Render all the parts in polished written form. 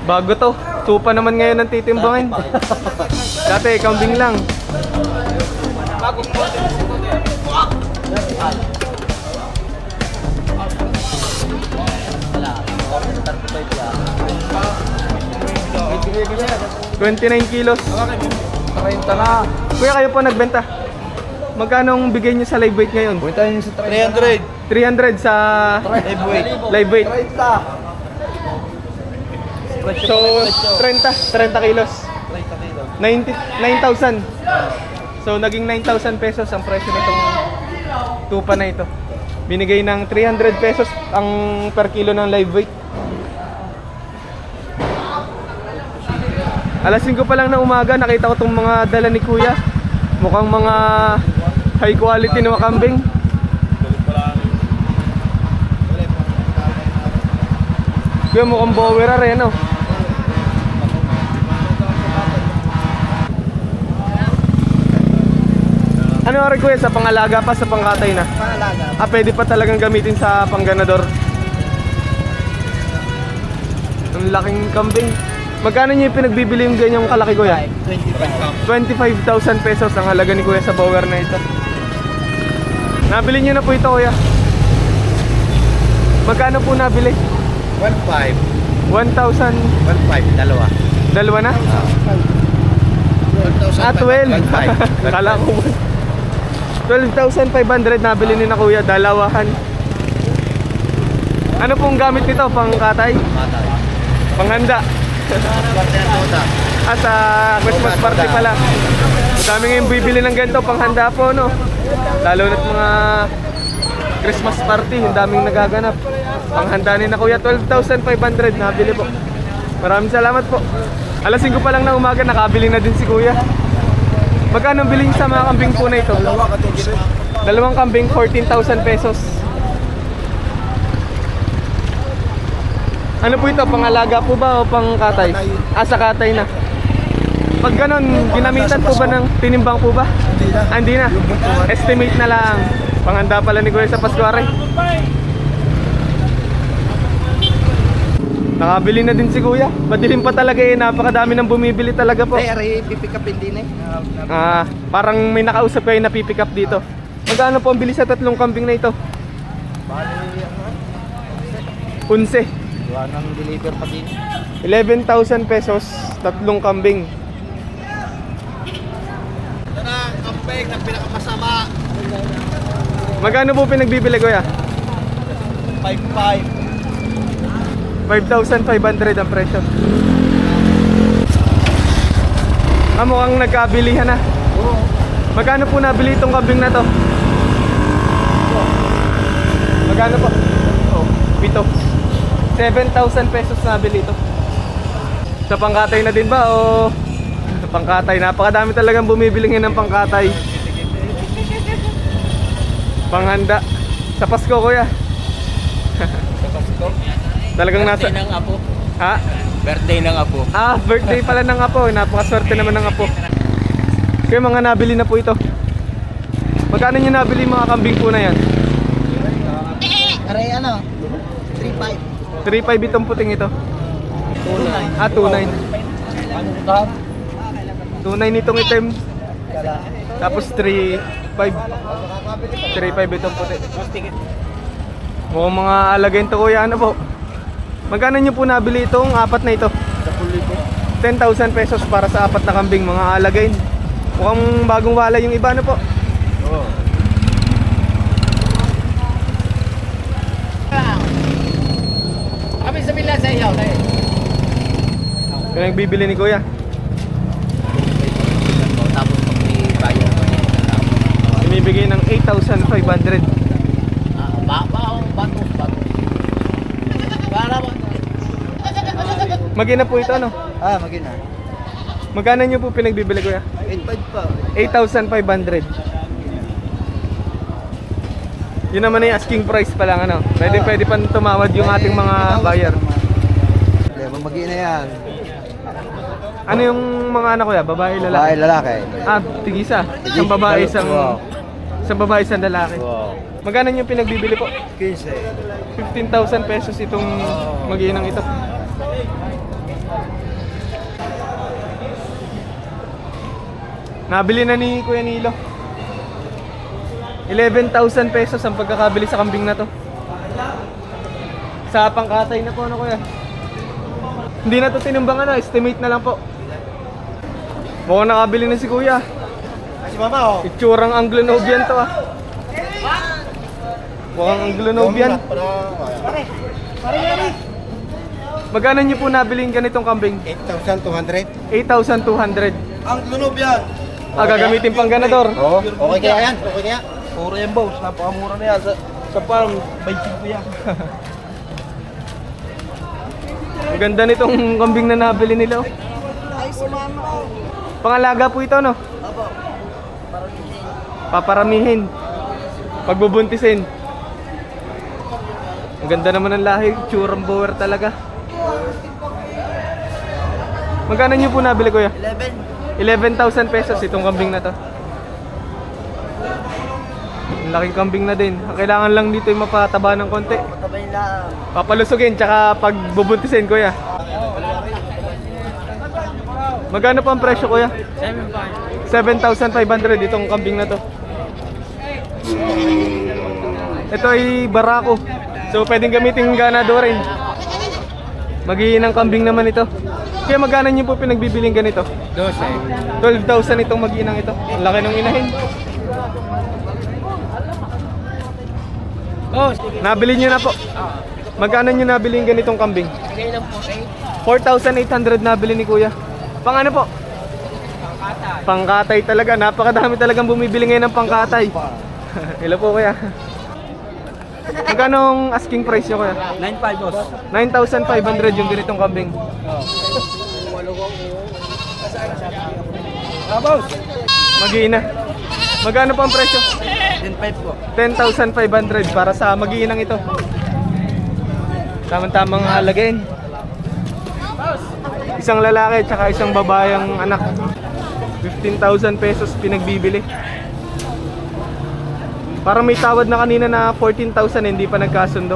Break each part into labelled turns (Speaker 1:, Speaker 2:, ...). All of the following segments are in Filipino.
Speaker 1: Bago to. Tupa naman ngayon ang titimbangin. Dati, kambing lang. $29 kilos. Kuya, kayo po nagbenta. Magkano ang bigay niyo sa live weight ngayon?
Speaker 2: 300.
Speaker 1: 300 sa
Speaker 2: Live weight.
Speaker 1: live weight. So, 30 kilos. 9,000. So, naging 9,000 pesos ang presyo nitong tupa na ito. Binigay ng 300 pesos ang per kilo ng live weight. Alas 5 pa lang na umaga, nakita ko itong mga dala ni Kuya. Mukhang mga high quality na kambing. Kuya, mukhang bower rin, no? Ano rin Kuya, sa pangalaga pa, sa pangkatay na?
Speaker 2: Pangalaga.
Speaker 1: Pwede pa talagang gamitin sa pangganador. Ang laking kambing. Magkano niyo pinagbibili yung ganyang kalaki Kuya? 25,000 pesos ang halaga ni Kuya sa bower na ito. Nabili niyo na po ito Kuya. Magkano po nabili?
Speaker 2: 1,500.
Speaker 1: 1,000.
Speaker 2: 1,500. Dalawa.
Speaker 1: Dalawa na? 12. Kala ko 12,500 nabili ni na Kuya, dalawahan. Ano pong gamit nito? Pangkatay? Panghanda? Sa Christmas party pala. Dami ngayong bibili ng ganito, panghanda po, no? Lalo na't mga Christmas party, yung daming nagaganap. Panghanda ni na Kuya, 12,500 nabili po. Maraming salamat po. Alas 5 pa lang na umaga, nakabili na din si Kuya. Magkano bilhin sa mga kambing po na ito? Dalawang kambing, 14,000 pesos. Ano po ito? Pangalaga po ba o pangkatay? Sa katay na. Pag ganon, ginamitan po ba ng tinimbang po ba? Hindi na. Estimate na lang. Panghanda pala ni Kuya sa Pascuare. Nakabili na din si Kuya. Madilim pa talaga eh. Napakadami nang bumibili talaga po.
Speaker 2: Ay, pipick up din eh.
Speaker 1: Parang may nakausap kayo na pipick up dito. Magkano po ang bili sa tatlong kambing na ito? 11.
Speaker 2: Wala nang deliver pa din.
Speaker 1: 11,000 pesos, tatlong kambing.
Speaker 2: Ito na, kambing na pinakamasama.
Speaker 1: Magkano po pinagbibili Kuya?
Speaker 2: 5,500.
Speaker 1: 5,500 ang presyo. Mukhang nagkabilihan na. Magkano po nabili itong kambing na to? Magkano po? 7,000 pesos nabili ito. Sa pangkatay na din ba o sa pangkatay? Napakadami talagang bumibili ngayon ng pangkatay. Panghanda. Sa Pasko Kuya.
Speaker 2: Sa Pasko?
Speaker 1: Talagang nasa...
Speaker 2: Birthday ng apo.
Speaker 1: Ha?
Speaker 2: Birthday ng apo.
Speaker 1: Birthday pala ng apo. Napakaswerte naman ng apo. Kaya mga nabili na po ito. Magkano nyo nabili mga kambing po na yan?
Speaker 2: Aray ano? 3,500.
Speaker 1: 3,500 itong puting ito.
Speaker 2: 2,900.
Speaker 1: 2,900.
Speaker 2: Ano ito?
Speaker 1: 2,900 itong item. Tapos 3,500. 3,500 itong puti. Mukhang mga alagayin to Kuya. Ano po? Magkano nyo po nabili itong apat na ito? 10,000 pesos para sa apat na kambing, mga alagayin. Mukhang bagong wala yung iba. Ano po?
Speaker 2: Oo. Kami sa Villa sa iyo.
Speaker 1: Kaya nagbibili ni Kuya.
Speaker 2: Tapos pag may bayan.
Speaker 1: Binibigay ng 8,500.
Speaker 2: Bato. Para mo.
Speaker 1: Magina po ito ano?
Speaker 2: Magina.
Speaker 1: Magkano nyo po pinagbibili Kuya?
Speaker 2: 8,500 pa.
Speaker 1: 8,500. Yun naman yung asking price pa lang ano. Pwede pa tumawad yung ating mga buyer.
Speaker 2: Magina yan.
Speaker 1: Ano yung mga anak Kuya? Babae, lalaki?
Speaker 2: Babae, lalaki.
Speaker 1: Tigisa. Isang babae, isang lalaki.
Speaker 2: Wow.
Speaker 1: Magkano yung pinagbibili po?
Speaker 2: 15.
Speaker 1: 15,000 pesos itong mag-iinang ito. Nabili na ni Kuya Nilo. 11,000 pesos ang pagkakabili sa kambing na to. Sa pangkatay na po ano Kuya. Hindi na to tinumbang ano, estimate na lang po. Mukhang nakabili na si Kuya.
Speaker 2: Si Mama, oh.
Speaker 1: Itsurang Anglo-Nubian to ah. Mukhang Anglo-Nubian. Magkano niyo po nabili yung ganitong kambing?
Speaker 2: 8,200.
Speaker 1: 8,200.
Speaker 2: Ang lunod yan.
Speaker 1: Ah, gagamitin pang ganador.
Speaker 2: Oo. Okay kaya yan? Okay kaya?
Speaker 3: Puro yan, boss. Napakamura na yan. Sa farm, 25 yan.
Speaker 1: Ang ganda nitong kambing na nabili nila. Oh.
Speaker 2: Ay, sumama ko.
Speaker 1: Pangalaga po ito, no?
Speaker 2: Opo.
Speaker 1: Paparamihin. Pagbubuntisin. Ang ganda naman ng lahi. Tsurang bower talaga. Magkano nyo po nabili, Kuya? 11,000 pesos itong kambing na to. Ang laking kambing na din. Ang kailangan lang dito yung mapataba ng konti.
Speaker 2: Matabay lang.
Speaker 1: Papalusugin, tsaka pagbubuntisin, Kuya. Magkano pa ang presyo, Kuya? 7,500 itong kambing na to. Ito ay barako. So pwedeng gamitin ganado rin. Maghihinang kambing naman ito. Kaya magkano niyo po pinagbibiling ganito? 12,000 itong maghinang ito. Ang laki ng inahin. Nabili niyo na po. Magkano niyo nabili yung ganitong kambing? 4,800 nabili ni Kuya. Pang ano po? Pangkatay talaga. Napakadami talagang bumibili ngayon ng pangkatay. Hello po Kuya. Magkano ang asking price niyo Kuya?
Speaker 3: 9.5, boss.
Speaker 1: 9,500 yung ganitong kambing.
Speaker 3: Boss.
Speaker 1: Mag-iina. Magkano pa ang presyo?
Speaker 3: 10.5 po.
Speaker 1: 10,500 para sa mag-iinang ito. Tamang-tamang halagain. Isang lalaki tsaka isang babayang anak. 15,000 pesos pinagbibili. Parang may tawad na kanina na 14,000 hindi pa nagkasundo.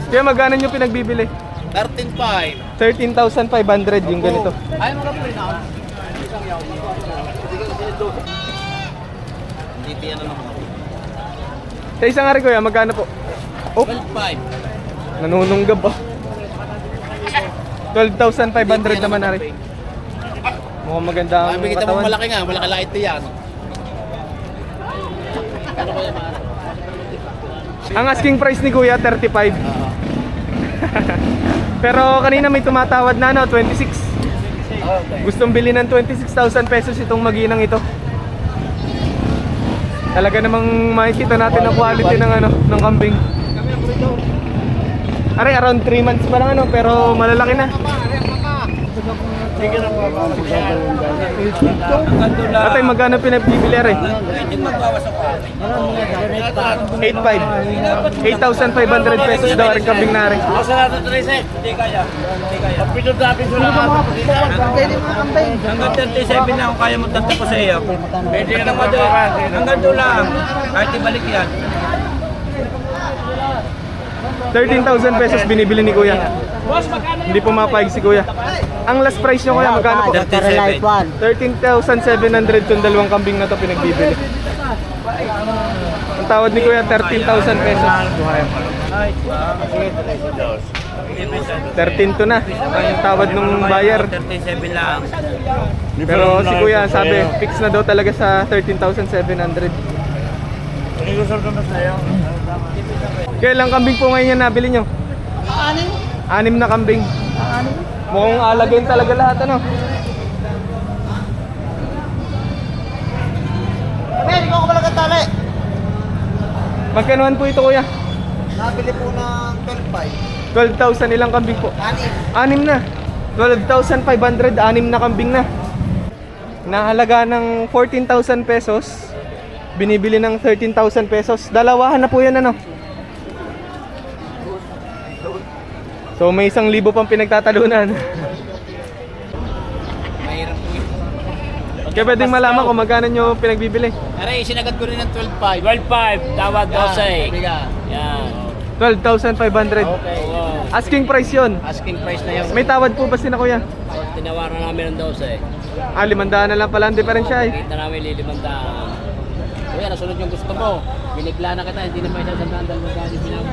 Speaker 1: Kaya magkano nyo pinagbibili?
Speaker 3: 13.5.
Speaker 1: 13,500 yung ganito.
Speaker 3: Ay, mga pre na. Hindi yan naman.
Speaker 1: Sa isang hari Kuya, magkano po? Oh,
Speaker 3: 12.5.
Speaker 1: nanununggab oh. 12,500 naman hari. Mukhang maganda ang
Speaker 3: Sabi kita mo
Speaker 1: katawan.
Speaker 3: malaki nga, malaki light yan.
Speaker 1: Ang asking price ni Kuya 35. Pero kanina may tumatawad na no, 26. Gustong bili ng 26,000 pesos itong maginang ito. Talaga namang makikita natin ang quality ng ano, ng kambing. Aray, around 3 months pa lang ano, pero malalaki na. Atay, magkano pinabibili aray? 8,500 pesos daw ang kambing na aray.
Speaker 3: Hindi kaya. Kapitod natin sa lahat. Hanggang 37 na kung kaya mo tagta po sa iyo. Pwede ka naman doon. Hanggang doon lang. Kahit ibalik yan.
Speaker 1: 13,000 pesos binibili ni Kuya. Hindi pumapayag si Kuya. Ang last price nyo Kuya, magkano po?
Speaker 3: 37.
Speaker 1: 13,700 yung dalawang kambing na to pinagbibili. Ang tawad ni Kuya, 13,000 pesos. 13 to na ang tawad nung buyer.
Speaker 3: 37 lang.
Speaker 1: Pero si Kuya sabi, fix na daw talaga sa 13,700. Kailang kambing po ngayon yung nabili nyo? 6 na kambing. Mukhang alagayin talaga lahat ano.
Speaker 2: Hindi ko pala katali.
Speaker 1: Magkanuhan po ito Kuya?
Speaker 2: Nabili po ng 12,500.
Speaker 1: 12,000 ilang kambing po? 6 na. 12,500, 6 na kambing na. Nahalaga ng 14,000 pesos. Binibili ng 13,000 pesos. Dalawahan na po yan ano. So may 1,000 pang pinagtatalunan.
Speaker 3: Mahirap po ito.
Speaker 1: Kaya pwedeng malaman kung magkano nyo pinagbibili.
Speaker 3: Aray, sinagad ko rin ng 12.5. 12.5, tawad 12. Yan.
Speaker 1: 12,500.
Speaker 3: Okay.
Speaker 1: Asking price yun.
Speaker 3: Asking price na yung
Speaker 1: May tawad po ba sila kuya?
Speaker 3: tinawaran namin ng 12.
Speaker 1: 500 na lang pala ang diferensya eh.
Speaker 3: Kita namin lilimandaan. Kuya, nasunod yung gusto mo. Binigla na kita, hindi na may sasandaan dahil magkano pinag.